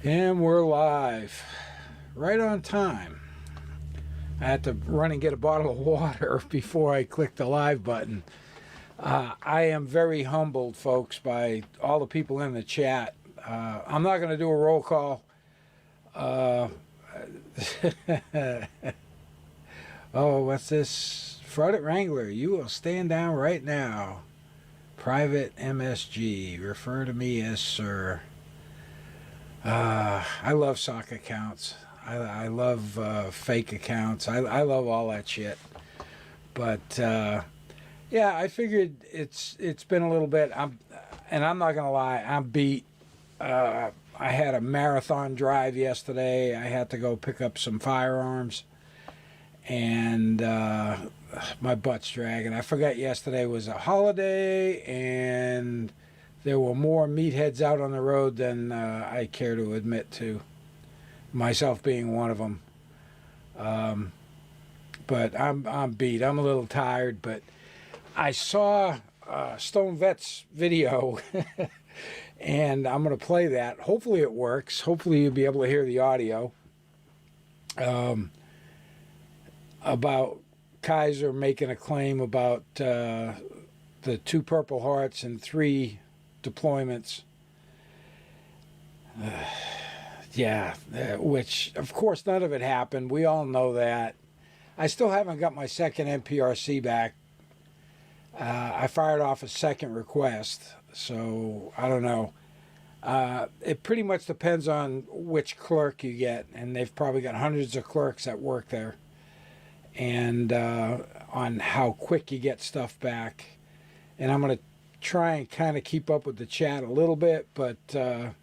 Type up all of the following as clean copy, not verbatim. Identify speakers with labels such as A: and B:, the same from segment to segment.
A: And we're live. Right on time. I had to run and get a bottle of water before I clicked the live button. I am very humbled, folks, by all the people in the chat. I'm not going to do a roll call. Oh, what's this? Fraudit Wrangler, you will stand down right now. Private MSG, refer to me as sir. I love sock accounts. I love fake accounts. I love all that shit. But yeah, I figured it's been a little bit. I'm not gonna lie. I'm beat. I had a marathon drive yesterday. I had to go pick up some firearms, and my butt's dragging. I forgot yesterday was a holiday, and there were more meatheads out on the road than I care to admit to, myself being one of them. But I'm beat. I'm a little tired, but I saw Stone Vet's video, and I'm going to play that. Hopefully it works. Hopefully you'll be able to hear the audio about KISER making a claim about the 2 Purple Hearts and 3 deployments. Yeah, which, of course, none of it happened. We all know that. I still haven't got my second NPRC back. I fired off a second request, so I don't know. It pretty much depends on which clerk you get, and they've probably got hundreds of clerks that work there, and on how quick you get stuff back. And I'm going to try and kind of keep up with the chat a little bit, but I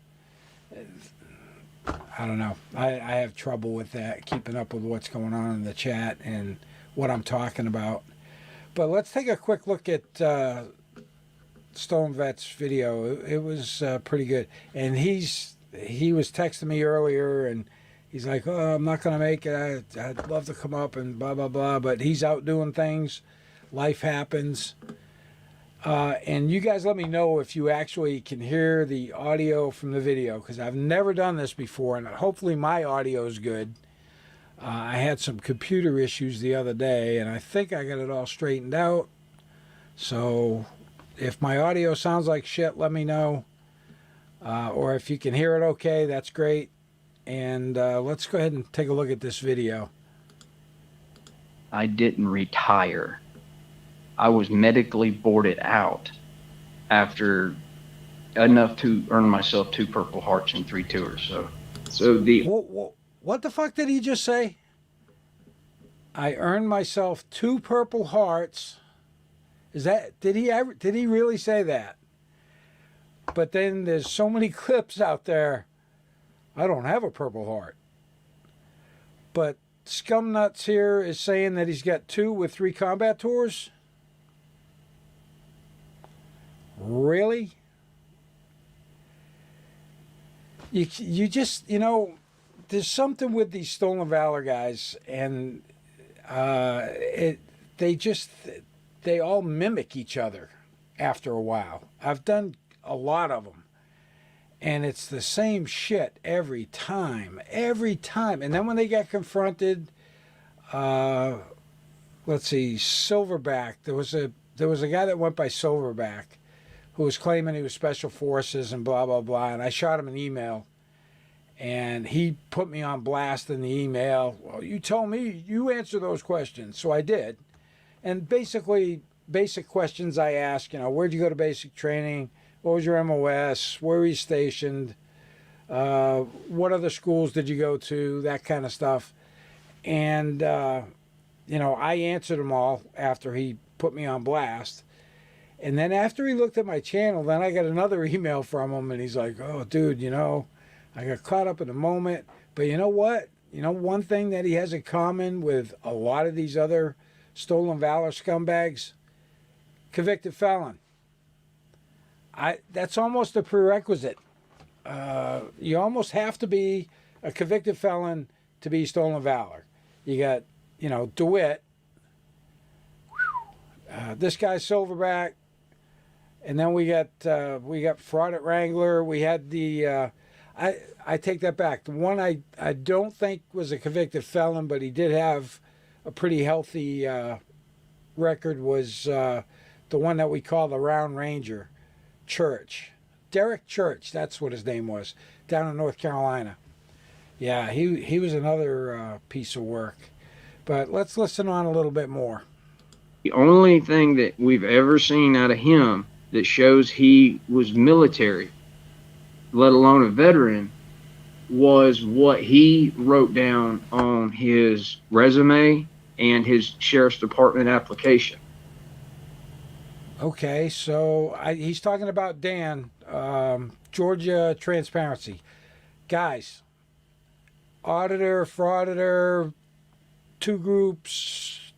A: don't know. I have trouble with that, keeping up with what's going on in the chat and what I'm talking about. But let's take a quick look at Stone Vet's video. It was pretty good. And he was texting me earlier, and he's like, "Oh, I'm not going to make it. I'd love to come up and blah, blah, blah." But he's out doing things. Life happens. And you guys let me know if you actually can hear the audio from the video, because I've never done this before, and hopefully my audio is good. I had some computer issues the other day, and I think I got it all straightened out. So if my audio sounds like shit, let me know. Or if you can hear it okay, that's great. And let's go ahead and take a look at this video.
B: I didn't retire. I was medically boarded out after enough to earn myself 2 Purple Hearts and 3 tours. So the
A: what the fuck did he just say? I earned myself 2 Purple Hearts. Is that did he really say that? But then there's so many clips out there. I don't have a Purple Heart. But Scumnuts here is saying that he's got 2 with 3 combat tours. Really? You just, you know, there's something with these Stolen Valor guys, and they all mimic each other after a while. I've done a lot of them, and it's the same shit every time. And then when they get confronted, let's see, Silverback. There was a guy that went by Silverback, who was claiming he was Special Forces and blah, blah, blah. And I shot him an email, and he put me on blast in the email. Well, you told me you answer those questions. So I did. And basically, basic questions I asked, you know, where'd you go to basic training? What was your MOS? Where were you stationed? What other schools did you go to? That kind of stuff. And, you know, I answered them all after he put me on blast. And then after he looked at my channel, then I got another email from him, and he's like, "Oh, dude, you know, I got caught up in the moment. But you know what? You know, one thing that he has in common with a lot of these other Stolen Valor scumbags? Convicted felon. That's almost a prerequisite. You almost have to be a convicted felon to be Stolen Valor. You got, you know, DeWitt. This guy's Silverback. And then we got Fraudit Wrangler. We had the I take that back. The one I don't think was a convicted felon, but he did have a pretty healthy record, was the one that we call the Round Ranger, Church. Derek Church, that's what his name was, down in North Carolina. Yeah, he was another piece of work. But let's listen on a little bit more.
C: The only thing that we've ever seen out of him that shows he was military, let alone a veteran, was what he wrote down on his resume and his sheriff's department application.
A: Okay, so he's talking about Dan, Georgia Transparency. Guys, auditor, frauditor, two groups.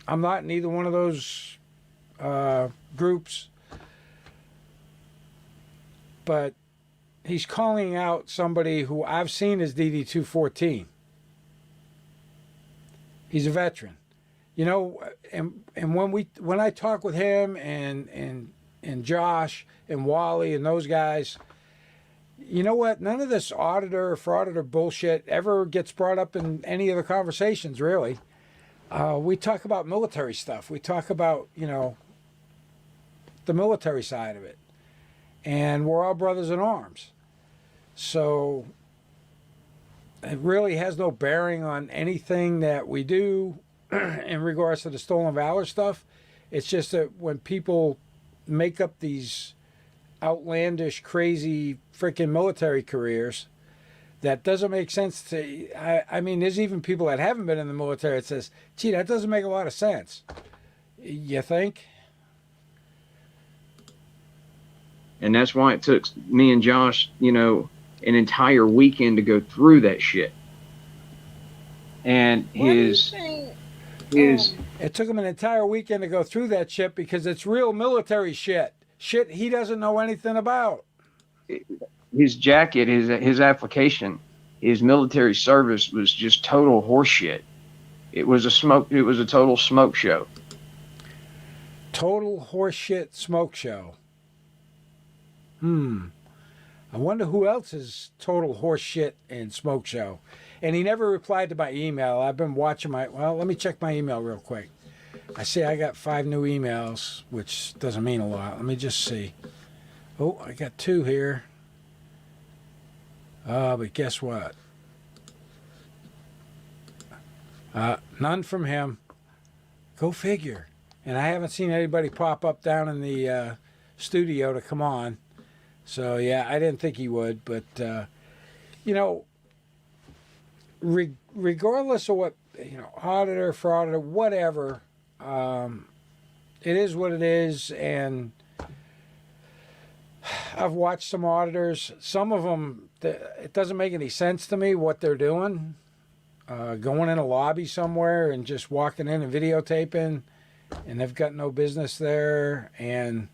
A: I'm not in either one of those groups. But he's calling out somebody who I've seen as DD 214. He's a veteran. You know, and when I talk with him and Josh and Wally and those guys, you know what? None of this auditor or frauditor bullshit ever gets brought up in any of the conversations, really. We talk about military stuff. We talk about, you know, the military side of it. And we're all brothers in arms. So it really has no bearing on anything that we do in regards to the stolen valor stuff. It's just that when people make up these outlandish, crazy, freaking military careers, that doesn't make sense to. I mean, there's even people that haven't been in the military that says, gee, that doesn't make a lot of sense. You think?
C: And that's why it took me and Josh, you know, an entire weekend to go through that shit. And his
A: It took him an entire weekend to go through that shit because it's real military shit. Shit he doesn't know anything about.
C: His jacket, his application, his military service was just total horseshit. It was a total smoke show.
A: Total horseshit smoke show. I wonder who else is total horseshit and smoke show. And he never replied to my email. I've been watching well, let me check my email real quick. I see I got 5 new emails, which doesn't mean a lot. Let me just see. Oh, I got 2 here. But guess what? None from him. Go figure. And I haven't seen anybody pop up down in the studio to come on. So, yeah, I didn't think he would. But, you know, regardless of what, you know, auditor, frauditor, whatever, it is what it is. And I've watched some auditors. Some of them, it doesn't make any sense to me what they're doing. Going in a lobby somewhere and just walking in and videotaping, and they've got no business there. And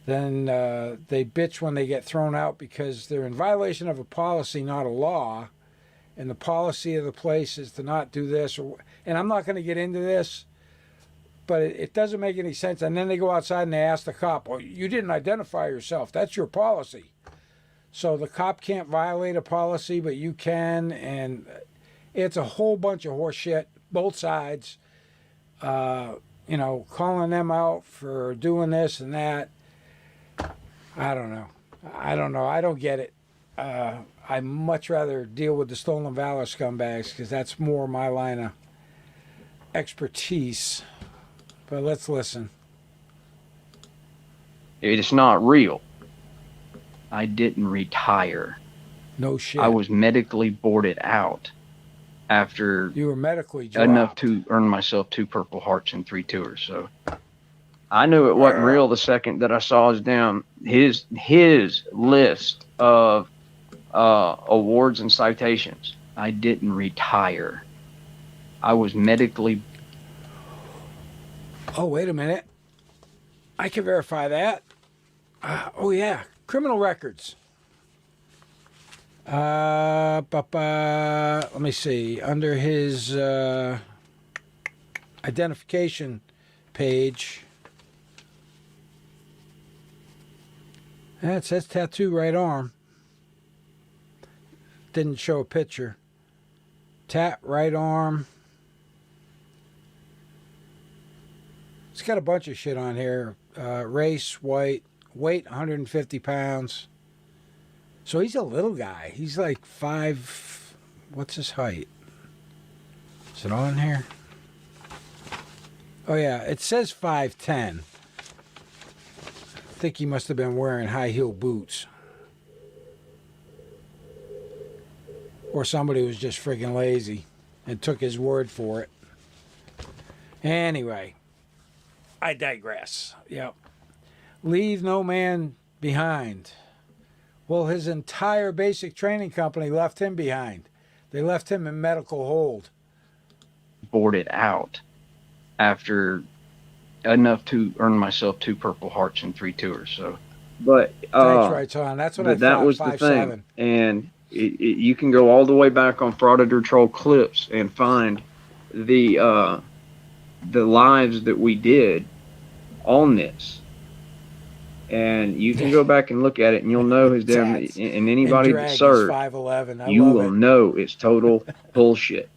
A: then they bitch when they get thrown out because they're in violation of a policy, not a law. And the policy of the place is to not do this. And I'm not going to get into this, but it doesn't make any sense. And then they go outside and they ask the cop, well, you didn't identify yourself. That's your policy. So the cop can't violate a policy, but you can. And it's a whole bunch of horse shit, both sides, you know, calling them out for doing this and that. I don't know. I don't get it. I'd much rather deal with the stolen valor scumbags because that's more my line of expertise. But let's listen.
C: It's not real. I didn't retire.
A: No shit.
C: I was medically boarded out after
A: You were medically dropped.
C: enough to earn myself 2 Purple Hearts and 3 tours. So I knew it wasn't real the second that I saw his list of awards and citations. I didn't retire. I was medically.
A: Oh, wait a minute. I can verify that. Oh, yeah. Criminal records. Let me see. Under his identification page. It says tattoo right arm. didn't show a picture. Tat, right arm. It's got a bunch of shit on here. Race, white, weight 150 pounds. So he's a little guy. He's like 5. What's his height? Is it on here? Oh, yeah. It says 5'10". I think he must have been wearing high heel boots. Or somebody was just friggin' lazy and took his word for it. Anyway, I digress. Yep. Leave no man behind. Well, his entire basic training company left him behind. They left him in medical hold.
B: Boarded out after enough to earn myself 2 Purple Hearts and 3 tours. So,
C: but
A: thanks, right on. That's what I thought.
C: That was
A: 5'7".
C: the thing, and you can go all the way back on Frauditor Troll clips and find the lives that we did on this, and you can go back and look at it, and you'll know his damn. And anybody that served,
A: 5'11".
C: You will know it's total bullshit.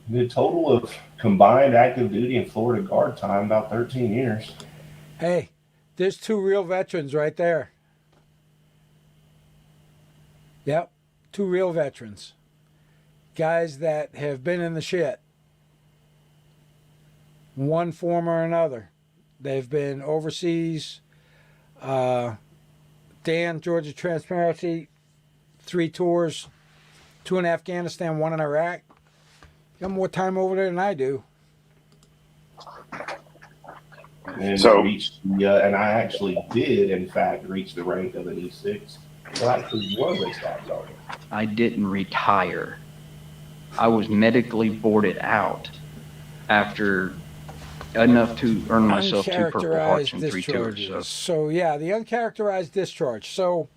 D: The total of combined active duty and Florida Guard time, about 13 years.
A: Hey, there's 2 real veterans right there. Yep, 2 real veterans. Guys that have been in the shit. One form or another. They've been overseas. Dan, Georgia Transparency, 3 tours. 2 in Afghanistan, 1 in Iraq. You got more time over there than I do.
D: And and I actually did, in fact, reach the rank of an E6. So I actually was a staff sergeant.
B: I didn't retire. I was medically boarded out after enough to earn myself 2 Purple Hearts and 3 tours.
A: So yeah, the uncharacterized discharge. So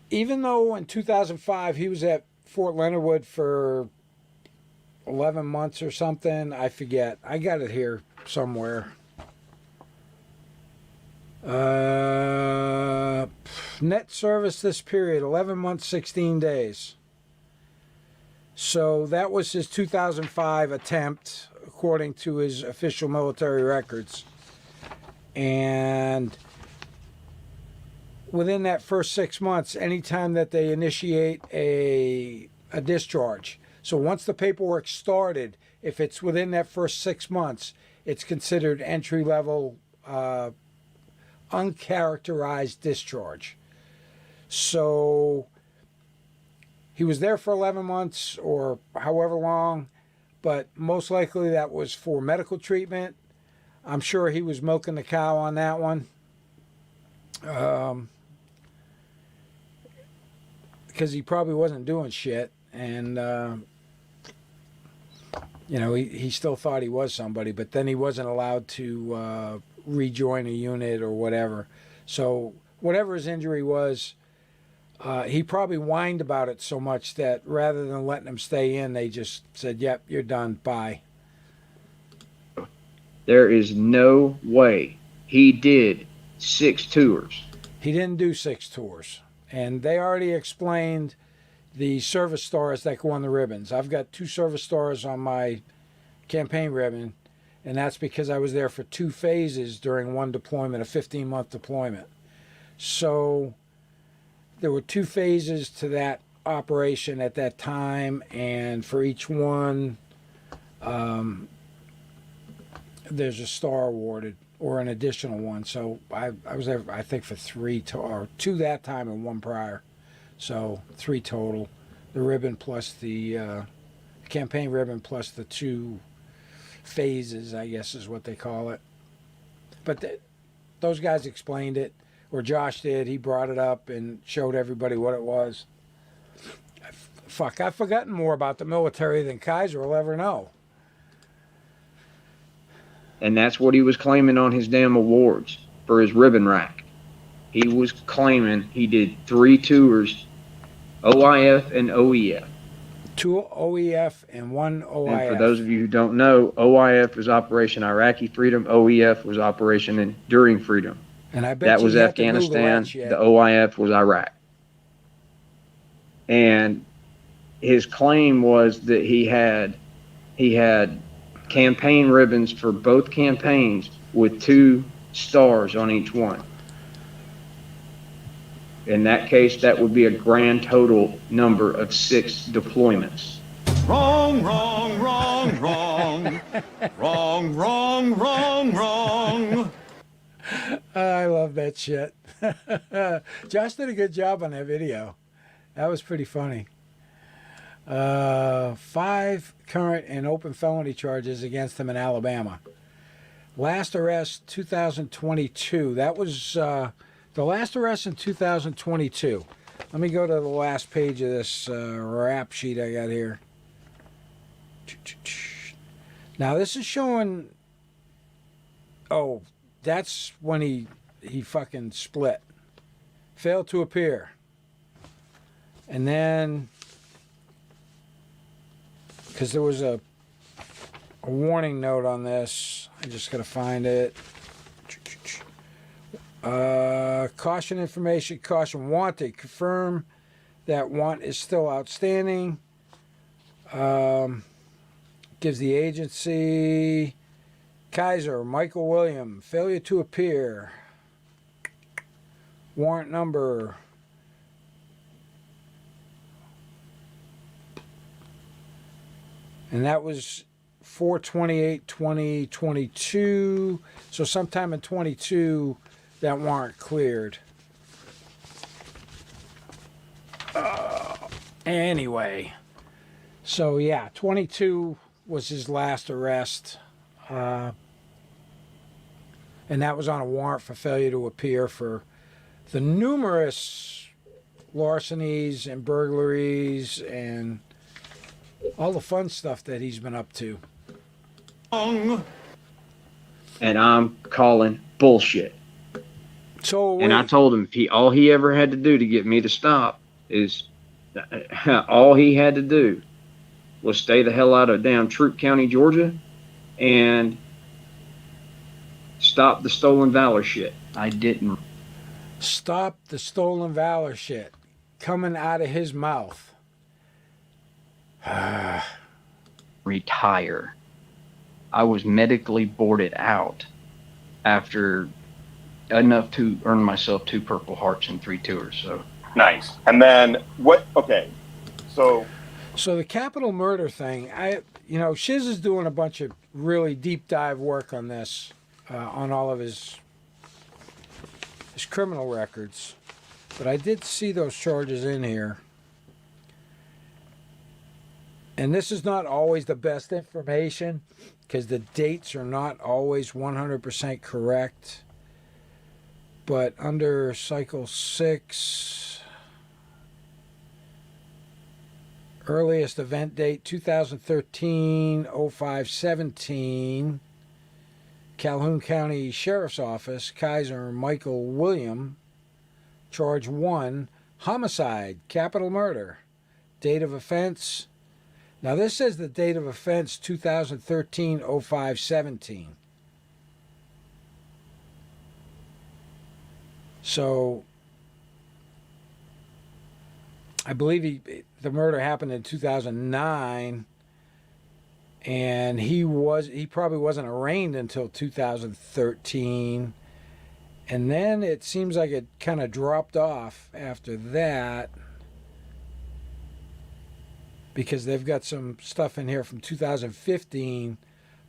A: even though in 2005 he was at Fort Leonard Wood for 11 months or something, I forget. I got it here somewhere. Net service this period, 11 months, 16 days. So that was his 2005 attempt, according to his official military records. And within that first 6 months, anytime that they initiate a discharge. So once the paperwork started, if it's within that first 6 months, it's considered entry-level uncharacterized discharge. So he was there for 11 months or however long, but most likely that was for medical treatment. I'm sure he was milking the cow on that one. Because he probably wasn't doing shit. And, he still thought he was somebody, but then he wasn't allowed to rejoin a unit or whatever. So whatever his injury was, he probably whined about it so much that rather than letting him stay in, they just said, yep, you're done, bye.
C: There is no way he did 6 tours.
A: He didn't do 6 tours. And they already explained the service stars that go on the ribbons. I've got 2 service stars on my campaign ribbon, and that's because I was there for 2 phases during one deployment, a 15-month deployment. So there were 2 phases to that operation at that time, and for each one, there's a star awarded or an additional one. So I was there, I think, for 3 or 2 that time and 1 prior. So 3 total. The ribbon plus the campaign ribbon plus the 2 phases, I guess is what they call it. But those guys explained it, or Josh did. He brought it up and showed everybody what it was. Fuck, I've forgotten more about the military than KISER will ever know.
C: And that's what he was claiming on his damn awards for his ribbon rack. He was claiming he did 3 tours, OIF and OEF.
A: 2 OEF and 1 OIF.
C: And for those of you who don't know, OIF was Operation Iraqi Freedom, OEF was Operation Enduring Freedom.
A: And I bet
C: that
A: you
C: was
A: have to Google
C: Afghanistan,
A: that shit.
C: the OIF was Iraq. and his claim was that he had campaign ribbons for both campaigns with 2 stars on each one. In that case, that would be a grand total number of 6 deployments.
E: Wrong, wrong, wrong, wrong. Wrong, wrong, wrong, wrong.
A: I love that shit. Josh did a good job on that video. That was pretty funny. 5 current and open felony charges against him in Alabama. Last arrest 2022. That was the last arrest in 2022. Let me go to the last page of this rap sheet I got here. Now this is showing. Oh, that's when he fucking split. Failed to appear. And then, because there was a warning note on this, I just gotta find it. Caution information, caution wanted. Confirm that want is still outstanding. Gives the agency KISER, Michael William, failure to appear. Warrant number. And that was 4/28/2022. So sometime in 22, that warrant cleared. Anyway. So yeah, 22 was his last arrest. And that was on a warrant for failure to appear for the numerous larcenies and burglaries and all the fun stuff that he's been up to.
C: And I'm calling bullshit.
A: So
C: and I told him all he ever had to do to get me to stop is all he had to do was stay the hell out of damn Troup County, Georgia, and stop the stolen valor shit.
B: I didn't
A: stop the stolen valor shit coming out of his mouth.
B: retire. I was medically boarded out after enough to earn myself 2 Purple Hearts and 3 tours. So
F: nice. And then what? Okay, so
A: the capital murder thing. Shiz is doing a bunch of really deep dive work on this, on all of his criminal records. But I did see those charges in here. And this is not always the best information because the dates are not always 100% correct. But under cycle 6, earliest event date 2013-05-17, Calhoun County Sheriff's Office, KISER Michael William, charge 1, homicide, capital murder, date of offense. Now this says the date of offense 2013-05-17. So I believe the murder happened in 2009, and he probably wasn't arraigned until 2013, and then it seems like it kind of dropped off after that because they've got some stuff in here from 2015,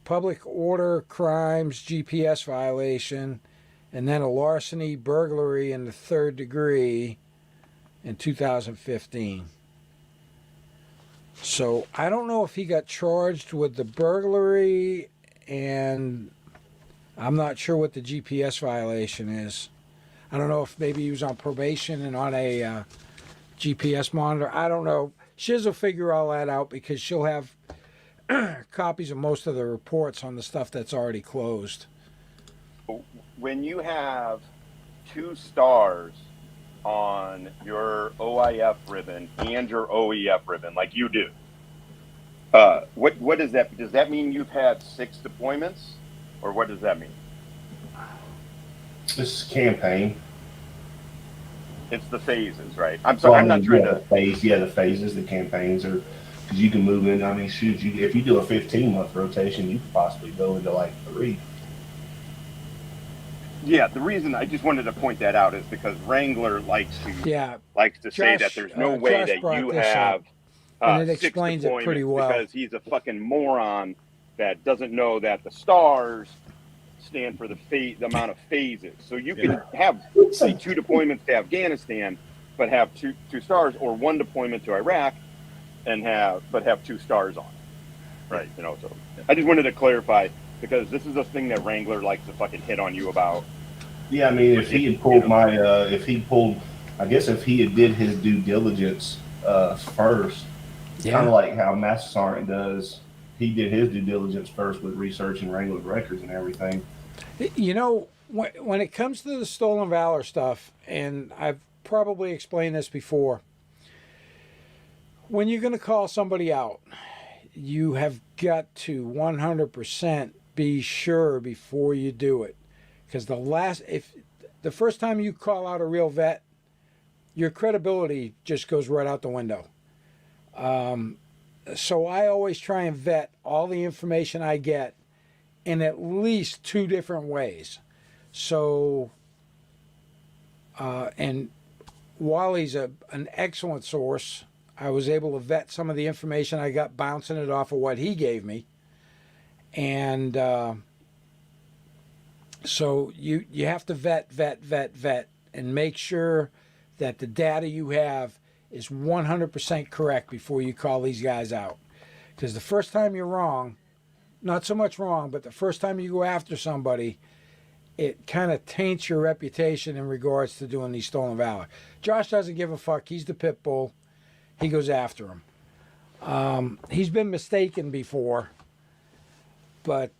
A: public order crimes, GPS violation, and then a larceny, burglary in the 3rd degree in 2015. So I don't know if he got charged with the burglary, and I'm not sure what the GPS violation is. I don't know if maybe he was on probation and on a GPS monitor. I don't know. Shiz will figure all that out because she'll have copies of most of the reports on the stuff that's already closed.
F: when you have 2 stars on your OIF ribbon and your OEF ribbon, like you do, what does that? Does that mean you've had 6 deployments, or what does that mean?
D: This is campaign.
F: It's the phases, right? I'm sorry, I'm not trying to.
D: The phases, the campaigns are because you can move in. I mean, shoot, if you do a 15-month rotation, you could possibly go into like 3.
F: Yeah, the reason I just wanted to point that out is because Wrangler likes to say that there's no way
A: Josh
F: that you
A: this
F: have
A: and it
F: 6
A: explains it pretty
F: deployments
A: well.
F: because he's a fucking moron that doesn't know that the stars stand for the amount of phases. So you can have, say, 2 deployments to Afghanistan, but have two stars, or 1 deployment to Iraq and have 2 stars on it. Right, you know, so I just wanted to clarify because this is a thing that Wrangler likes to fucking hit on you about.
D: Yeah, I mean, if he had pulled I guess if he had did his due diligence first, kind of like how Master Sergeant does, he did his due diligence first with researching Wrangler records and everything.
A: You know, when it comes to the stolen valor stuff, and I've probably explained this before, when you're going to call somebody out, you have got to 100% be sure before you do it. Because if the first time you call out a real vet, your credibility just goes right out the window. So I always try and vet all the information I get in at least 2 different ways. So, and Wally's an excellent source. I was able to vet some of the information I got, bouncing it off of what he gave me. And so you have to vet, and make sure that the data you have is 100% correct before you call these guys out. Because the first time you're wrong, not so much wrong, but the first time you go after somebody, it kind of taints your reputation in regards to doing these stolen valor. Josh doesn't give a fuck. He's the pit bull. He goes after him. He's been mistaken before, but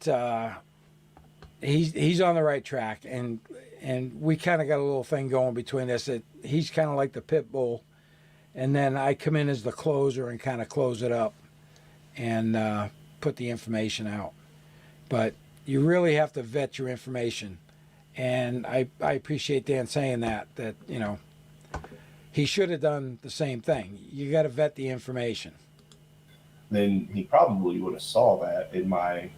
A: he's on the right track, and we kind of got a little thing going between us. That he's kind of like the pit bull, and then I come in as the closer and kind of close it up and put the information out. But you really have to vet your information, and I appreciate Dan saying that you know, he should have done the same thing. You got to vet the information.
D: Then he probably would have saw that in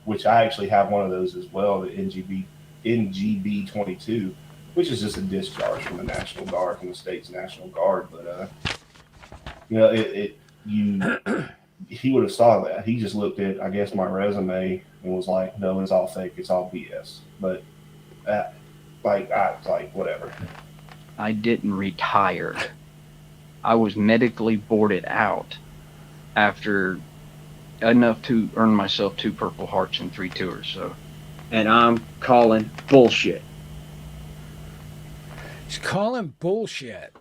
D: which I actually have one of those as well, the NGB 22, which is just a discharge from the National Guard, from the state's National Guard. But you know, he would have saw that. He just looked at, I guess, my resume and was like, no, it's all fake, it's all BS. But I was like, whatever.
B: I didn't retire. I was medically boarded out after enough to earn myself 2 Purple Hearts and 3 tours. So,
C: and I'm calling bullshit.
A: He's calling bullshit.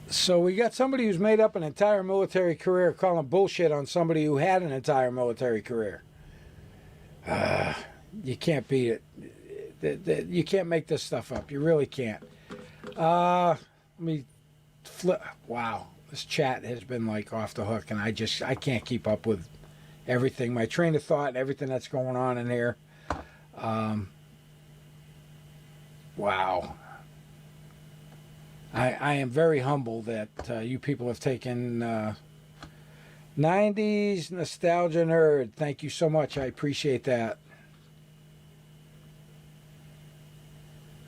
A: So we got somebody who's made up an entire military career calling bullshit on somebody who had an entire military career. You can't beat it. You can't make this stuff up. You really can't. Let me flip. Wow, this chat has been like off the hook, and I can't keep up with everything. My train of thought and everything that's going on in here. Wow. I am very humble that you people have taken 90s Nostalgia Nerd. Thank you so much. I appreciate that.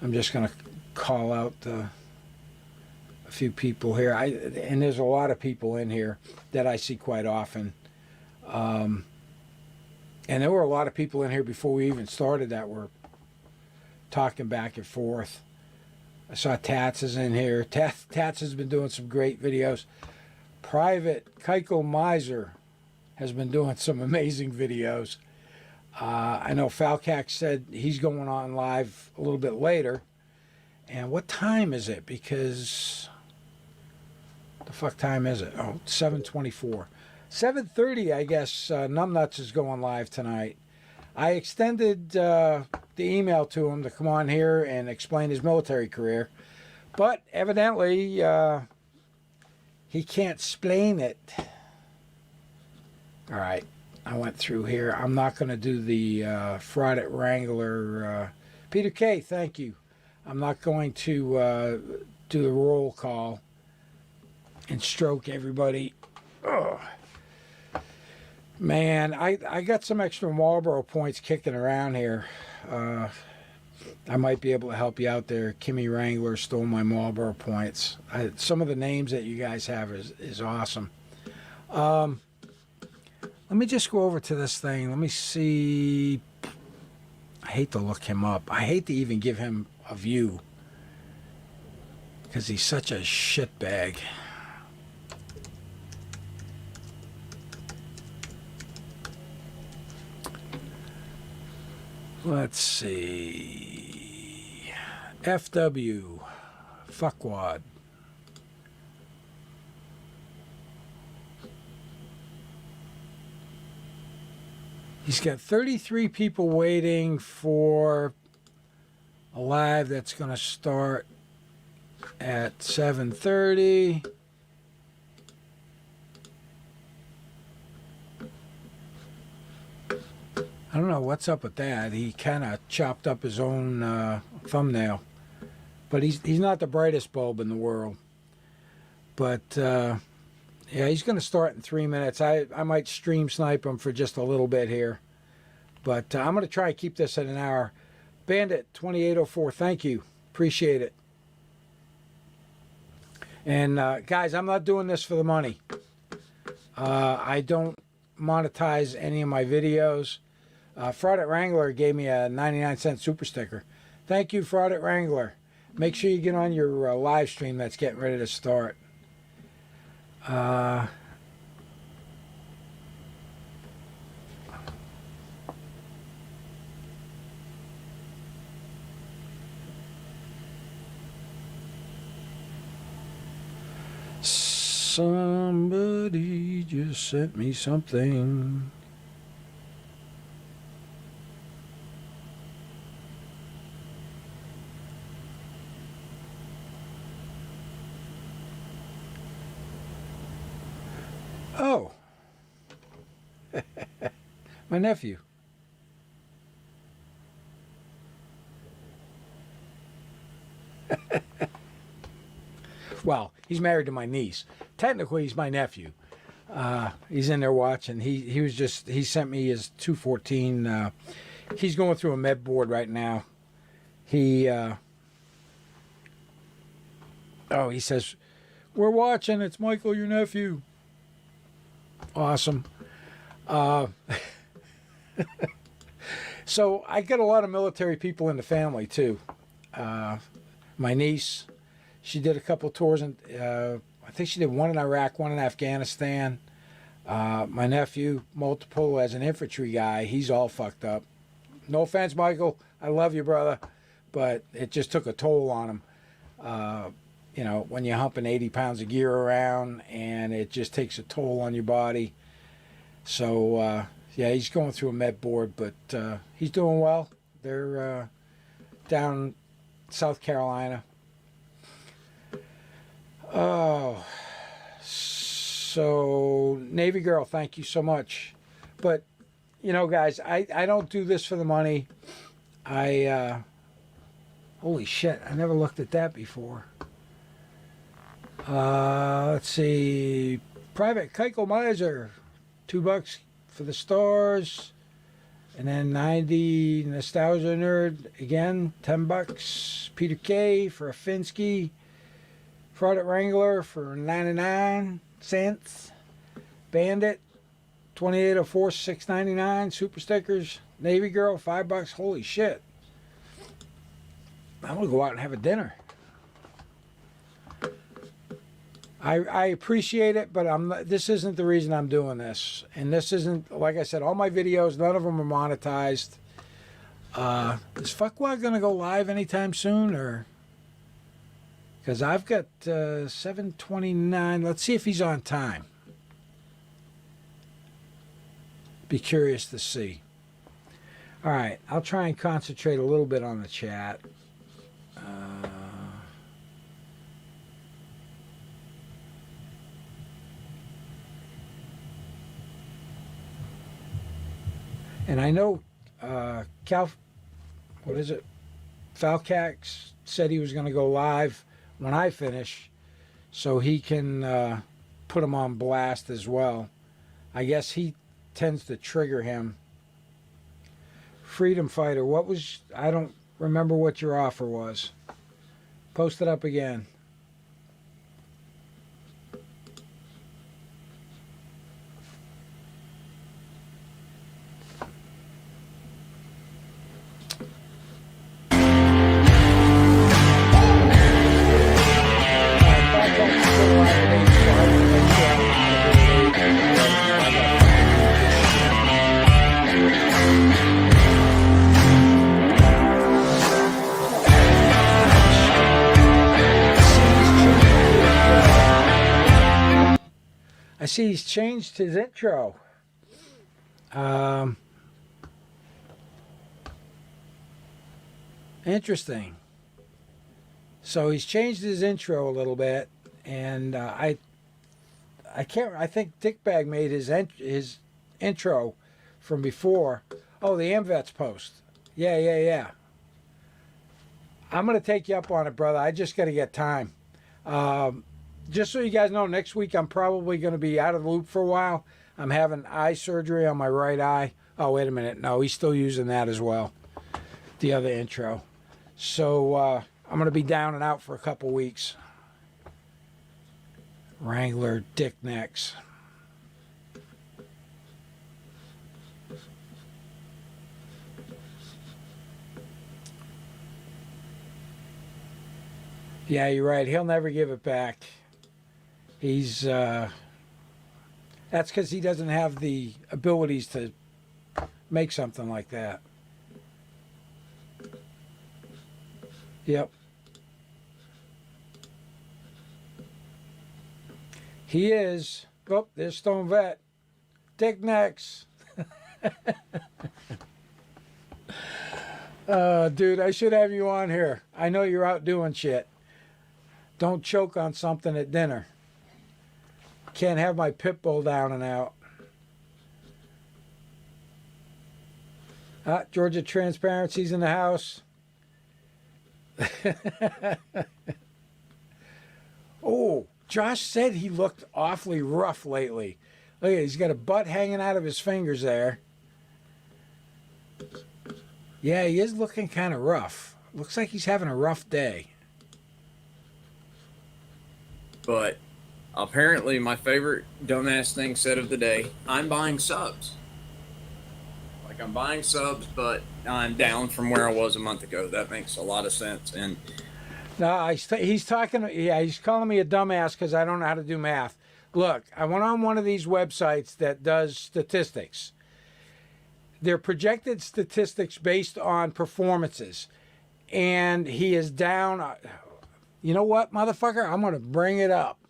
A: I'm just going to call out a few people here. And there's a lot of people in here that I see quite often. And there were a lot of people in here before we even started that were talking back and forth. I saw Tats is in here. Tats has been doing some great videos. Private Keiko Miser has been doing some amazing videos. I know Falcac said he's going on live a little bit later. And what time is it? Because the fuck time is it? Oh, 7:24. 7:30, I guess, Numbnuts is going live tonight. I extended the email to him to come on here and explain his military career. But evidently, he can't explain it. All right. I went through here. I'm not going to do the Fraud at Wrangler. Peter K, thank you. I'm not going to do the roll call and stroke everybody. Ugh. Man, I got some extra Marlboro points kicking around here. I might be able to help you out there. Kimmy Wrangler stole my Marlboro points. Some of the names that you guys have is awesome. Let me just go over to this thing. Let me see. I hate to look him up. I hate to even give him a view because he's such a shitbag. Let's see. FW. Fuckwad. He's got 33 people waiting for a live that's going to start at 7:30. I don't know what's up with that. He kind of chopped up his own thumbnail. But he's not the brightest bulb in the world. But yeah, he's going to start in 3 minutes. I might stream snipe him for just a little bit here. But I'm going to try to keep this at an hour. Bandit 2804, thank you. Appreciate it. And guys, I'm not doing this for the money. I don't monetize any of my videos. Fraud at Wrangler gave me a 99-cent super sticker. Thank you, Fraud at Wrangler. Make sure you get on your live stream that's getting ready to start. Somebody just sent me something. Oh, my nephew. Well, he's married to my niece. Technically, he's my nephew. He's in there watching. He sent me his 214. He's going through a med board right now. He says, "We're watching. It's Michael, your nephew." Awesome. So I get a lot of military people in the family too. My niece, she did a couple tours in, I think she did one in Iraq, one in Afghanistan. My nephew, multiple as an infantry guy, he's all fucked up. No offense, Michael. I love you, brother. But it just took a toll on him. You know, when you're humping 80 pounds of gear around and it just takes a toll on your body. So, yeah, he's going through a med board, but he's doing well. They're down South Carolina. Oh, so Navy girl, thank you so much. But, you know, guys, I don't do this for the money. Holy shit, I never looked at that before. Let's see. Private Keiko Miser, $2 for the stars. And then 90 Nostalgia Nerd again, $10. Peter K for a Finsky. Fraud at Wrangler for 99 cents. Bandit 2804, $6.99. Super stickers. Navy Girl $5. Holy shit. I'm gonna go out and have a dinner. I appreciate it, but this isn't the reason I'm doing this. And this isn't, like I said, all my videos, none of them are monetized. Is Fuckwad going to go live anytime soon? Or because I've got 7:29. Let's see if he's on time. Be curious to see. All right, I'll try and concentrate a little bit on the chat. And I know what is it? Falcax said he was going to go live when I finish, so he can put him on blast as well. I guess he tends to trigger him. Freedom Fighter, I don't remember what your offer was. Post it up again. I see he's changed his intro. Interesting. So he's changed his intro a little bit, and I think Dickbag made his intro from before. Oh, the AmVets post. Yeah. I'm gonna take you up on it, brother. I just got to get time. Just so you guys know, next week I'm probably going to be out of the loop for a while. I'm having eye surgery on my right eye. Oh, wait a minute. No, he's still using that as well. The other intro. So I'm going to be down and out for a couple weeks. Wrangler Dick Necks. Yeah, you're right. He'll never give it back. He's that's because he doesn't have the abilities to make something like that. Yep. He is. Oh, there's Stone Vet. Dick Necks. Dude, I should have you on here. I know you're out doing shit. Don't choke on something at dinner. Can't have my pit bull down and out. Georgia Transparency's in the house. Oh, Josh said he looked awfully rough lately. Look at, he's got a butt hanging out of his fingers there. Yeah, he is looking kind of rough. Looks like he's having a rough day.
C: But apparently, my favorite dumbass thing said of the day, I'm buying subs. Like, I'm buying subs, but I'm down from where I was a month ago. That makes a lot of sense. And
A: no, he's talking. Yeah, he's calling me a dumbass because I don't know how to do math. Look, I went on one of these websites that does statistics. They're projected statistics based on performances, and he is down. You know what, motherfucker? I'm going to bring it up.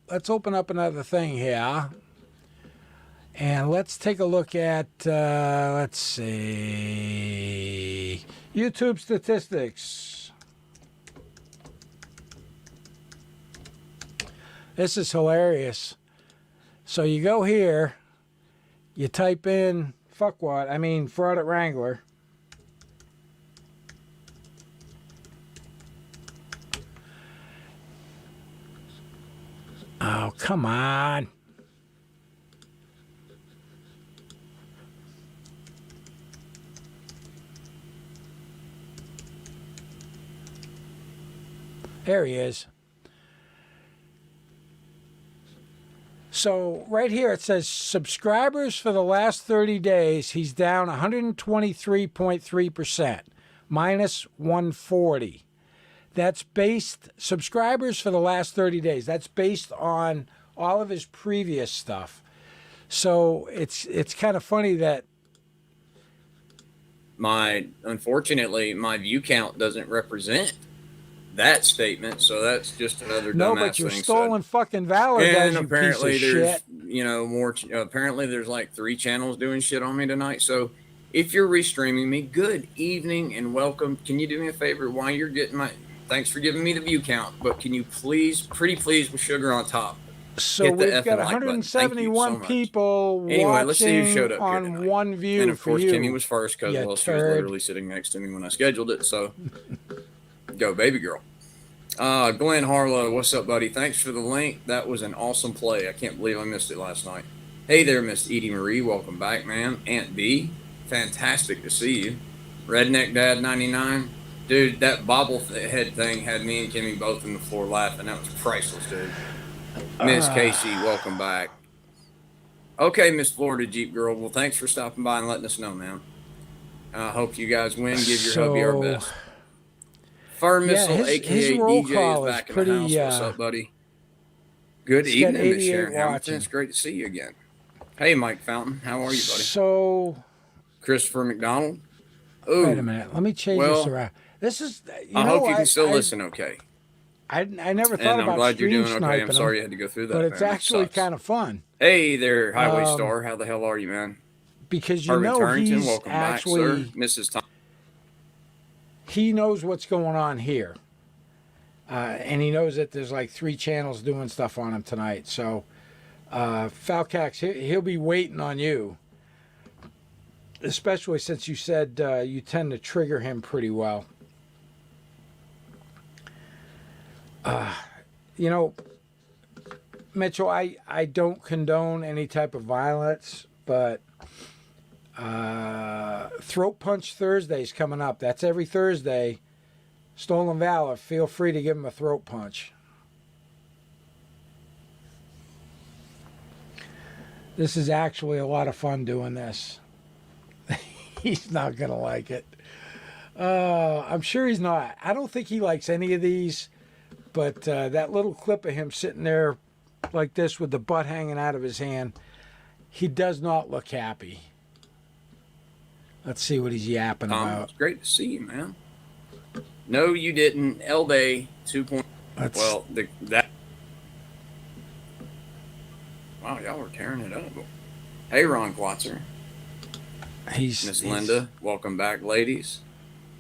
A: Let's open up another thing here. And let's take a look at, let's see, YouTube statistics. This is hilarious. So you go here, you type in, fraud at Wrangler. Oh, come on. There he is. So right here it says subscribers for the last 30 days, he's down 123.3%, minus 140. That's based, subscribers for the last 30 days. That's based on all of his previous stuff. So it's kind of funny that
C: unfortunately, my view count doesn't represent that statement. So that's just another
A: no,
C: dumbass
A: but your
C: thing
A: stolen fucking valor
C: and
A: does, you
C: apparently
A: piece of
C: there's
A: shit.
C: More. Apparently there's like 3 channels doing shit on me tonight. So if you're restreaming me, good evening and welcome. Can you do me a favor while you're getting thanks for giving me the view count, but can you please, pretty please with sugar on top,
A: So
G: hit the
A: we've
G: F
A: got
G: and like button. Thank you so
A: 171
G: much.
A: people
G: Anyway, let's see who
A: watching
G: showed up here
A: on
G: tonight.
A: one view
G: And of
A: for
G: course,
A: you.
G: Kimmy was first because,
A: you
G: well, she was
A: turd.
G: literally sitting next to me when I scheduled it. So, go, baby girl. Glenn Harlow, what's up, buddy? Thanks for the link. That was an awesome play. I can't believe I missed it last night. Hey there, Miss Edie Marie. Welcome back, man. Aunt B, fantastic to see you. Redneck Dad 99. Dude, that bobblehead thing had me and Kimmy both on the floor laughing. That was priceless, dude. Miss Casey, welcome back. Okay, Miss Florida Jeep Girl. Well, thanks for stopping by and letting us know, man. I hope you guys win. Give your hubby our best. Fur Missile,
A: his
G: a.k.a.
A: roll
G: DJ,
A: call
G: is
A: is
G: back
A: pretty,
G: in the house. What's up, buddy? Good
A: he's got
G: evening, Miss
A: 88
G: Sharon Hamilton.
A: watching.
G: It's great to see you again. Hey, Mike Fountain. How are you, buddy?
A: So,
G: Christopher McDonald. Ooh,
A: wait a minute. Let me change this around. This is,
G: I hope you can still listen okay.
A: I never thought
G: And I'm
A: about
G: glad you're
A: stream
G: doing okay.
A: sniping
G: I'm sorry
A: them,
G: you had to go through that,
A: but it's
G: man. That
A: actually
G: sucks.
A: kind of fun.
G: Hey there, Highway Star. How the hell are you, man?
A: Because you
G: Harvey
A: know
G: Turrington,
A: he's
G: welcome
A: actually,
G: back, sir. Mrs. Tom.
A: he knows what's going on here. And he knows that there's like 3 channels doing stuff on him tonight. So, Falcax, he'll be waiting on you. Especially since you said you tend to trigger him pretty well. You know, Mitchell, I don't condone any type of violence, but Throat Punch Thursday's coming up. That's every Thursday. Stolen Valor, feel free to give him a throat punch. This is actually a lot of fun doing this. He's not going to like it. I'm sure he's not. I don't think he likes any of these, but that little clip of him sitting there like this with the butt hanging out of his hand, he does not look happy. Let's see what he's yapping about.
G: It's great to see you, man. No, you didn't. Elday 2. Well, that. Wow, y'all were tearing it up. Hey, Ron Quatzer. Miss Linda, welcome back, ladies.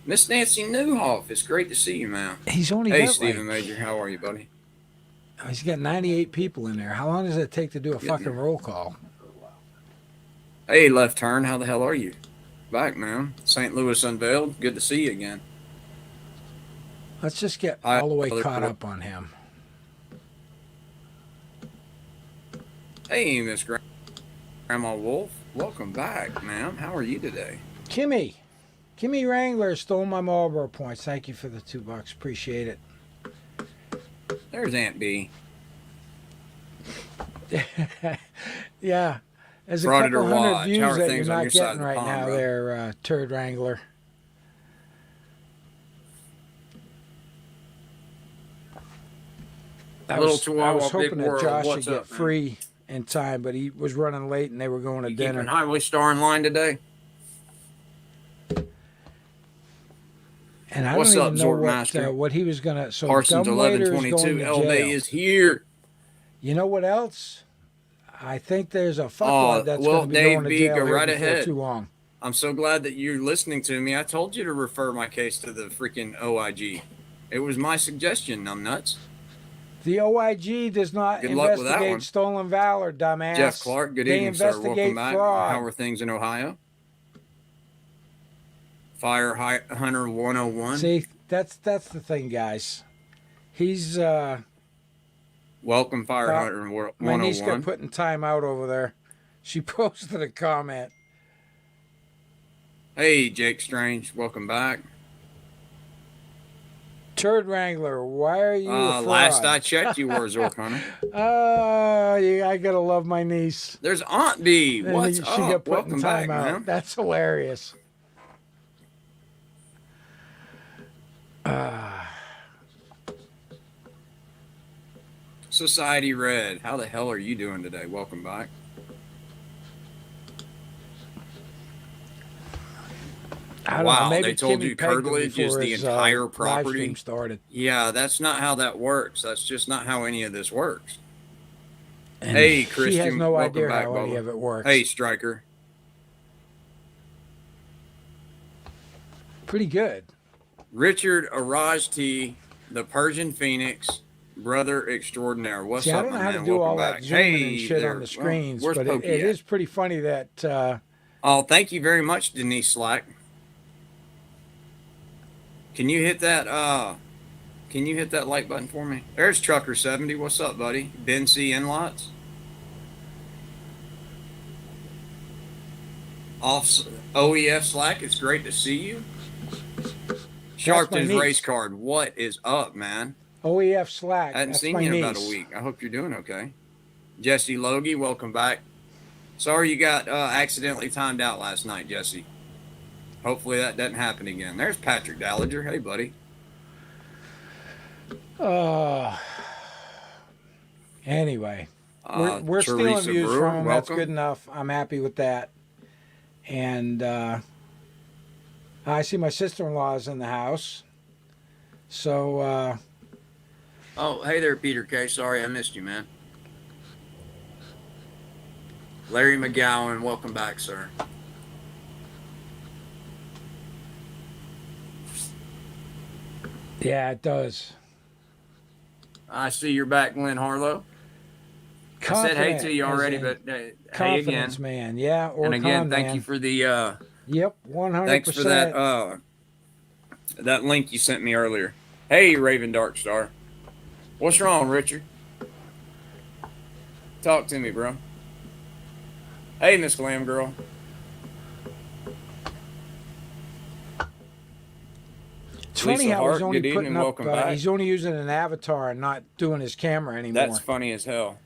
G: Miss Nancy Newhoff, it's great to see you, man.
A: He's only
G: Hey,
A: got
G: Stephen Major, how are you, buddy?
A: He's got 98 people in there. How long does it take to do a fucking roll call?
G: Hey, Left Turn, how the hell are you? Back, man. St. Louis Unveiled, good to see you again.
A: Let's just get all the way caught up on him.
G: Hey, Miss Grandma Wolf, welcome back, ma'am. How are you today?
A: Kimmy Wrangler stole my Marlboro points. Thank you for the $2. Appreciate it.
G: There's Aunt B.
A: Yeah. There's a
G: Frauded
A: couple
G: or
A: hundred
G: watch.
A: views
G: How are
A: that
G: things
A: you're
G: on
A: not
G: your side
A: getting
G: of the
A: right
G: pond,
A: now
G: bro?
A: there, Turd Wrangler. I was hoping that Josh would get free in time, but he was running late and they were going to dinner.
G: Keeping Highway Star in line today?
A: And I don't even know what he was going to. So
G: Parsons
A: Dumbwaiter
G: 1122.
A: is
G: L
A: going to
G: Day
A: jail.
G: is here.
A: You know what else? I think there's a fuckwad that's going to be going to jail
G: go
A: here
G: right
A: before
G: ahead.
A: too long.
G: I'm so glad that you're listening to me. I told you to refer my case to the freaking OIG. It was my suggestion, numbnuts.
A: The OIG does not investigate stolen valor, dumbass.
G: Jeff Clark, good evening, sir. Welcome back.
A: Fraud.
G: How are things in Ohio? Fire Hunter 101.
A: See, that's the thing, guys. He's
G: welcome, Fire Hunter 101.
A: My niece got put in timeout over there. She posted a comment.
G: Hey, Jake Strange, welcome back.
A: Turd Wrangler, why are you a fraud?
G: Last I checked, you were a Zork Hunter.
A: I gotta love my niece.
G: There's Aunt B. What's
A: she
G: up?
A: got put
G: Welcome
A: in
G: back,
A: timeout.
G: man.
A: That's hilarious.
G: Society Red, how the hell are you doing today? Welcome back. Wow, they told you curtilage is the entire property.
A: Started.
G: Yeah, that's not how that works. That's just not how any of this works.
A: And
G: hey, Christian,
A: she has no
G: welcome
A: idea
G: back,
A: how any
G: Bubba.
A: of it works.
G: Hey, Striker.
A: Pretty good.
G: Richard Arajti, the Persian Phoenix, brother extraordinaire. What's
A: See, I
G: up,
A: don't know
G: my
A: how
G: man?
A: to do
G: Welcome
A: all
G: back.
A: that zooming
G: Hey
A: and shit
G: there.
A: on the
G: Well,
A: screens,
G: where's
A: but
G: Pokey
A: it
G: at?
A: is pretty funny that
G: Oh, thank you very much, Denise Slack. Can you hit that like button for me? There's Trucker 70. What's up, buddy? Ben C. Inlots. Off OEF Slack, it's great to see you. Sharped
A: my
G: his
A: niece.
G: race card. What is up, man?
A: OEF Slack.
G: I hadn't
A: That's
G: seen
A: my
G: you in
A: niece.
G: about a week. I hope you're doing okay. Jesse Logie, welcome back. Sorry you got accidentally timed out last night, Jesse. Hopefully that doesn't happen again. There's Patrick Dallinger. Hey, buddy.
A: Anyway, we're stealing
G: Teresa
A: views
G: Brewer,
A: from him. That's
G: welcome.
A: good enough. I'm happy with that. And I see my sister-in-law's in the house. So
G: Oh, hey there, Peter K. Sorry I missed you, man. Larry McGowan, welcome back, sir.
A: yeah, it does.
G: I see you're back, Glenn Harlow. I said hey to you already, but hey again.
A: Confidence man, yeah. Or
G: And again,
A: con
G: thank
A: man.
G: you for the
A: Yep, 100%.
G: thanks for that link you sent me earlier. Hey, Raven Darkstar. What's wrong, Richard? Talk to me, bro. Hey, Miss Glam Girl.
A: It's funny
G: Lisa
A: how
G: Hart,
A: he's only
G: good evening,
A: putting up.
G: welcome back.
A: He's only using an avatar and not doing his camera anymore.
G: That's funny as hell.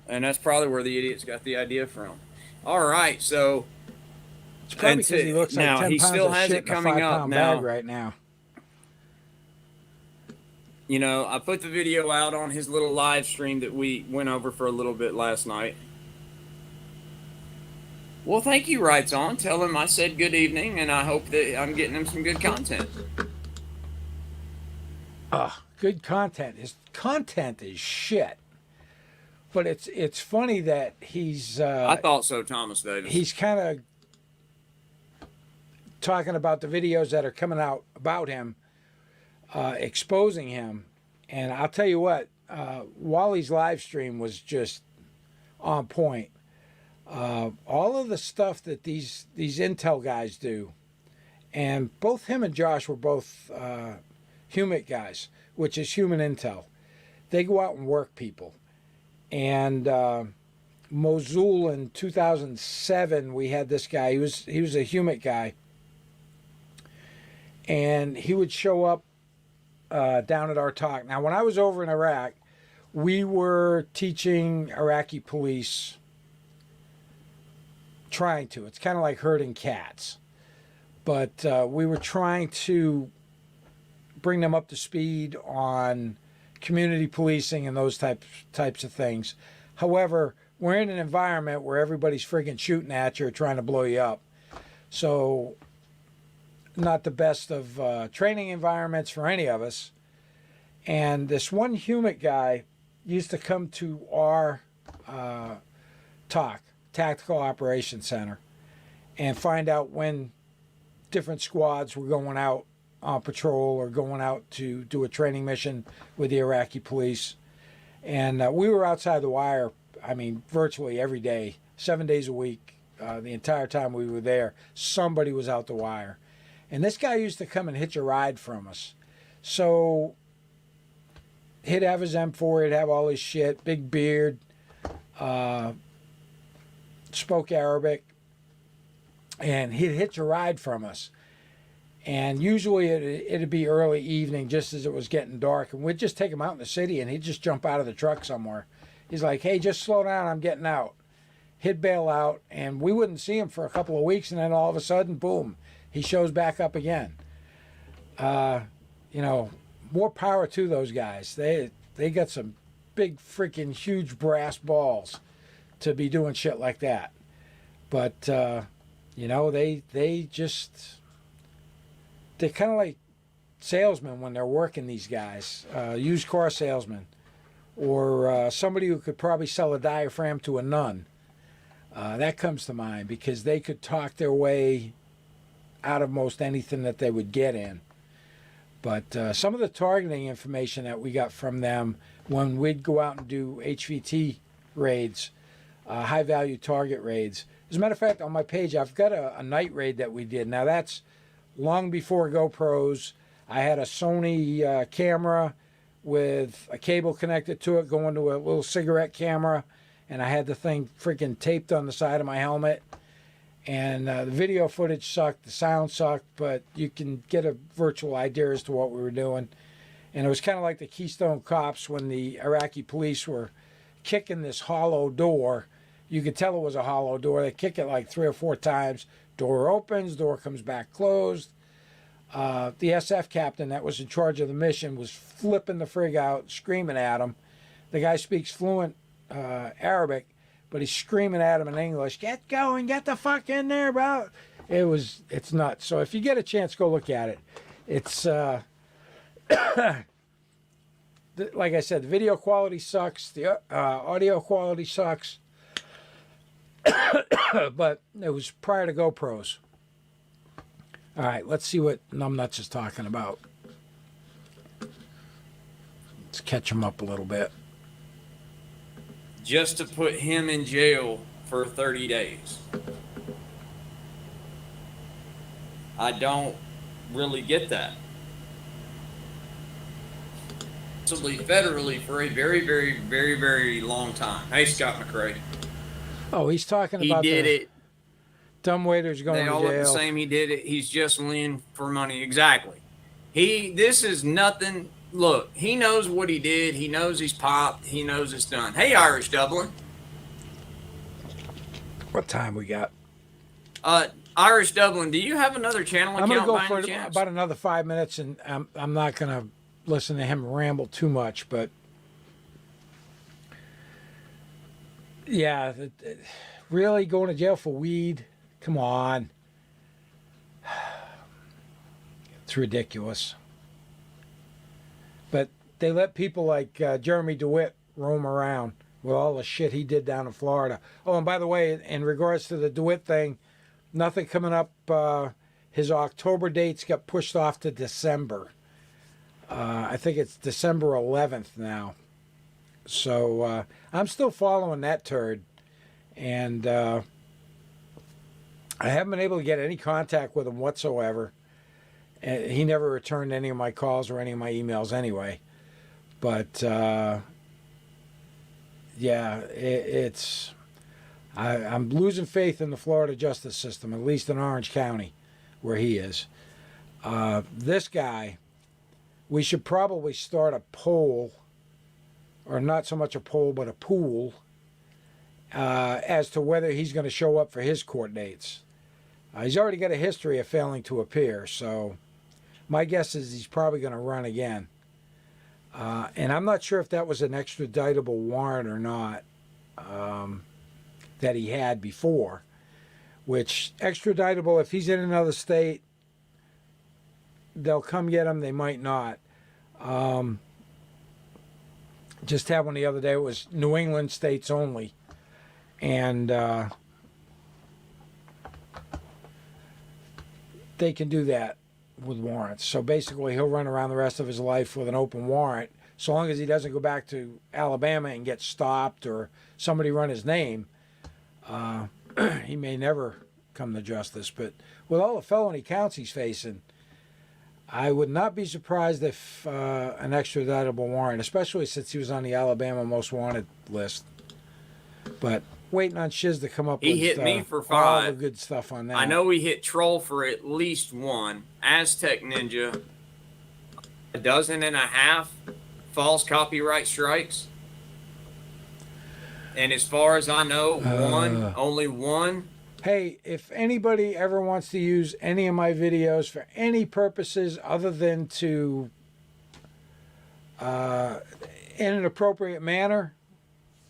G: And that's probably where the idiots got the idea from. All right, so
A: It's probably because he looks like
G: now
A: 10
G: he
A: pounds
G: still
A: of
G: has
A: shit
G: it
A: in a
G: coming up
A: 5-pound
G: now.
A: bag right now.
G: You know, I put the video out on his little live stream that we went over for a little bit last night. Well, thank you, Wrights On. Tell him I said good evening, and I hope that I'm getting him some good content.
A: Good content. His content is shit. But it's funny that he's
G: I thought so, Thomas Davis.
A: he's kind of talking about the videos that are coming out about him, exposing him. And I'll tell you what, Wally's live stream was just on point. All of the stuff that these intel guys do, and both him and Josh were both HUMIT guys, which is human intel. They go out and work people. And Mosul in 2007, we had this guy. He was a HUMIT guy, and he would show up down at our talk. Now, when I was over in Iraq, we were teaching Iraqi police. Trying to. It's kind of like herding cats, but we were trying to bring them up to speed on community policing and those types of things. However, we're in an environment where everybody's friggin' shooting at you or trying to blow you up. So, not the best of training environments for any of us. And this one HUMIT guy used to come to our Tactical Operations Center, and find out when different squads were going out on patrol or going out to do a training mission with the Iraqi police. And we were outside the wire, I mean, virtually every day, 7 days a week. The entire time we were there, somebody was out the wire. And this guy used to come and hitch a ride from us. So he'd have his M4, he'd have all his shit, big beard, spoke Arabic, and he'd hitch a ride from us. And usually it'd be early evening, just as it was getting dark, and we'd just take him out in the city, and he'd just jump out of the truck somewhere. He's like, hey, just slow down, I'm getting out. He'd bail out, and we wouldn't see him for a couple of weeks, and then all of a sudden, boom, he shows back up again. You know, more power to those guys. They got some big freaking huge brass balls to be doing shit like that. But you know, they're kind of like salesmen when they're working, these guys, used car salesmen, or somebody who could probably sell a diaphragm to a nun. That comes to mind, because they could talk their way out of most anything that they would get in. But some of the targeting information that we got from them when we'd go out and do HVT raids, high value target raids. As a matter of fact, on my page, I've got a night raid that we did. Now, that's long before GoPros. I had a Sony camera with a cable connected to it going to a little cigarette camera, and I had the thing freaking taped on the side of my helmet. And the video footage sucked, the sound sucked, but you can get a virtual idea as to what we were doing. And it was kind of like the Keystone Cops when the Iraqi police were kicking this hollow door. You could tell it was a hollow door. They kick it like 3 or 4 times. Door opens, door comes back closed. The SF captain that was in charge of the mission was flipping the frig out, screaming at him. The guy speaks fluent Arabic, but he's screaming at him in English, "Get going, get the fuck in there, bro." It's nuts. So if you get a chance, go look at it. It's, like I said, the video quality sucks, the audio quality sucks, but it was prior to GoPros. All right, let's see what Numbnuts is talking about. Let's catch him up a little bit.
G: Just to put him in jail for 30 days. I don't really get that. Possibly federally for a very, very, very, very long time. Hey, Scott McRae.
A: Oh, he's talking
G: He
A: about
G: did
A: the
G: it.
A: dumb waiters going
G: They
A: to
G: all look the
A: jail.
G: same. He did it. He's just leaning for money. Exactly. This is nothing. Look, he knows what he did. He knows he's popped. He knows it's done. Hey, Irish Dublin.
A: What time we got?
G: Irish Dublin, do you have another channel
A: I'm
G: account
A: going to
G: by
A: go
G: any
A: for
G: chance?
A: about another 5 minutes, and I'm not going to listen to him ramble too much. But yeah, really going to jail for weed? Come on. It's ridiculous. But they let people like Jeremy DeWitt roam around with all the shit he did down in Florida. Oh, and by the way, in regards to the DeWitt thing, nothing coming up. His October dates got pushed off to December. I think it's December 11th now. So I'm still following that turd. And I haven't been able to get any contact with him whatsoever. And he never returned any of my calls or any of my emails anyway. But yeah, I'm losing faith in the Florida justice system, at least in Orange County, where he is. This guy, we should probably start a poll, or not so much a poll, but a pool, as to whether he's going to show up for his court dates. He's already got a history of failing to appear, so my guess is he's probably going to run again. And I'm not sure if that was an extraditable warrant or not that he had before, which extraditable, if he's in another state, they'll come get him, they might not. Just had one the other day, it was New England states only. And they can do that with warrants. So basically, he'll run around the rest of his life with an open warrant, so long as he doesn't go back to Alabama and get stopped or somebody run his name. He may never come to justice. But with all the felony counts he's facing, I would not be surprised if an extraditable warrant, especially since he was on the Alabama Most Wanted list. But waiting on Shiz to come up
G: He
A: with
G: hit me for
A: all the
G: 5.
A: good stuff on that.
G: I know he hit Troll for at least 1. Aztec Ninja, 12.5 false copyright strikes. And as far as I know, only one.
A: Hey, if anybody ever wants to use any of my videos for any purposes other than to, in an appropriate manner,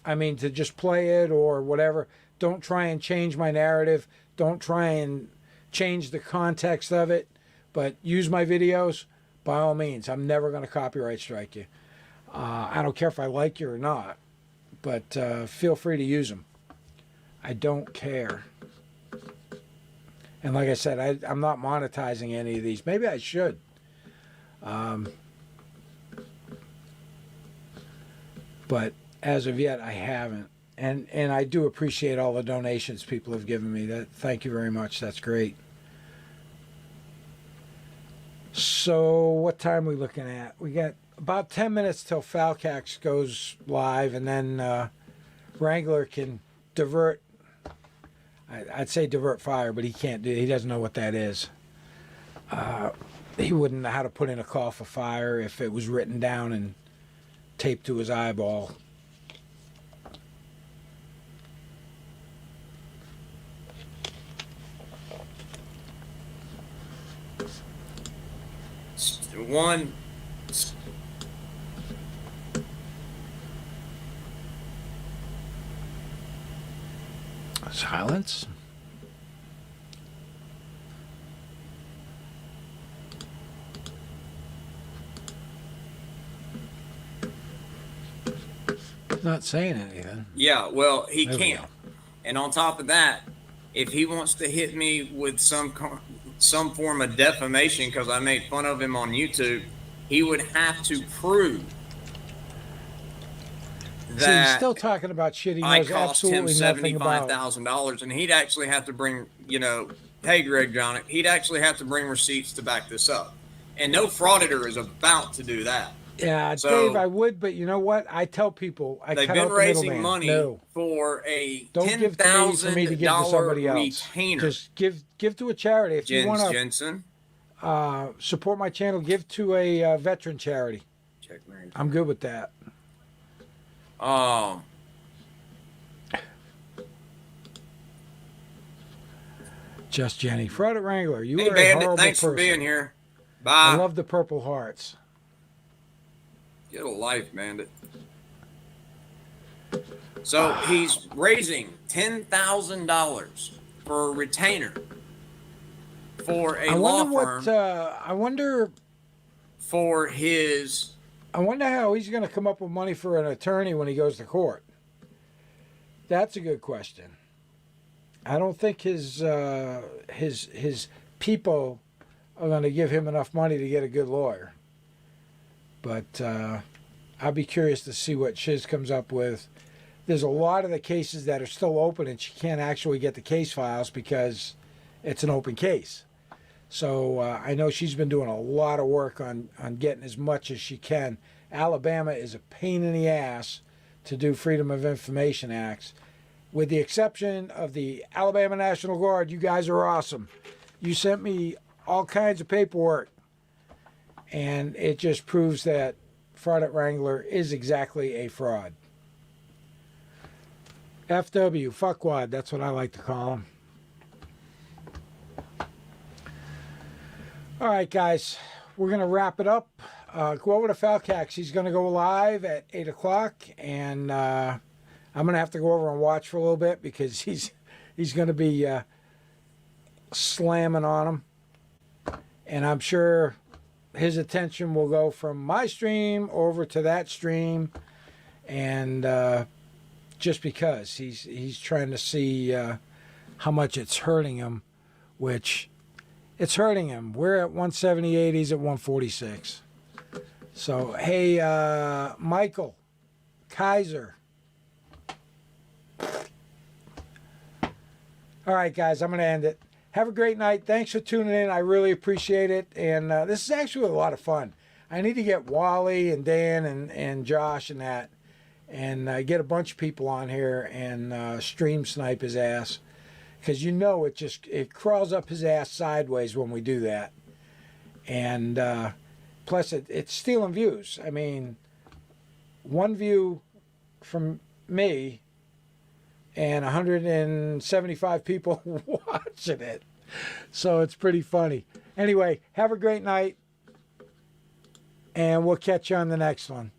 A: I mean, to just play it or whatever, don't try and change my narrative. Don't try and change the context of it, but use my videos, by all means. I'm never going to copyright strike you. I don't care if I like you or not, but feel free to use them. I don't care. And like I said, I'm not monetizing any of these. Maybe I should. But as of yet, I haven't. And I do appreciate all the donations people have given me. Thank you very much. That's great. So what time are we looking at? We got about 10 minutes till Falcax goes live, and then Wrangler can divert. I'd say divert fire, but he can't do. He doesn't know what that is. He wouldn't know how to put in a call for fire if it was written down and taped to his eyeball.
G: One.
A: Silence. He's not saying anything.
G: Yeah, well, he
A: There we
G: can't.
A: go.
G: And on top of that, if he wants to hit me with some form of defamation because I made fun of him on YouTube, he would have to prove
A: See, he's
G: that
A: still talking about shit he
G: I
A: knows
G: cost him
A: absolutely nothing about.
G: $75,000, and he'd actually have to bring, hey, Greg John, he'd actually have to bring receipts to back this up. And no frauditor is about to do that.
A: Yeah,
G: So-
A: Dave, I would, but you know what? I tell people I
G: They've
A: cut
G: been
A: out the
G: raising
A: middleman.
G: money
A: No,
G: for a
A: don't give to me for me to give to somebody
G: $10,000
A: else.
G: retainer.
A: Just give to a charity. If you
G: Jens
A: want to
G: Jensen.
A: support my channel, give to a veteran charity.
G: Check Mary.
A: I'm good with that. Just Jenny, Fred at Wrangler, you
G: Hey,
A: are a
G: Bandit,
A: horrible
G: thanks
A: person.
G: for being here.
A: I
G: Bye.
A: love the Purple Hearts.
G: Get a life, Bandit. So he's raising $10,000 for a retainer for a
A: I
G: law
A: wonder
G: firm
A: I wonder.
G: for his.
A: I wonder how he's going to come up with money for an attorney when he goes to court. That's a good question. I don't think his people are going to give him enough money to get a good lawyer. But I'll be curious to see what Shiz comes up with. There's a lot of the cases that are still open, and she can't actually get the case files because it's an open case. So I know she's been doing a lot of work on getting as much as she can. Alabama is a pain in the ass to do Freedom of Information Acts. With the exception of the Alabama National Guard, you guys are awesome. You sent me all kinds of paperwork, and it just proves that Fraud at Wrangler is exactly a fraud. FW, fuckwad, that's what I like to call him. All right, guys, we're going to wrap it up. Go over to Falcax. He's going to go live at 8 o'clock, and I'm going to have to go over and watch for a little bit because he's going to be slamming on him. And I'm sure his attention will go from my stream over to that stream, and just because he's trying to see how much it's hurting him, which it's hurting him. We're at 178, he's at 146. So, hey, Michael, KISER. All right, guys, I'm going to end it. Have a great night. Thanks for tuning in. I really appreciate it. And this is actually a lot of fun. I need to get Wally and Dan and Josh and that, and get a bunch of people on here and stream snipe his ass. Because you know it crawls up his ass sideways when we do that. And plus it's stealing views. I mean, one view from me and 175 people watching it. So it's pretty funny. Anyway, have a great night, and we'll catch you on the next one.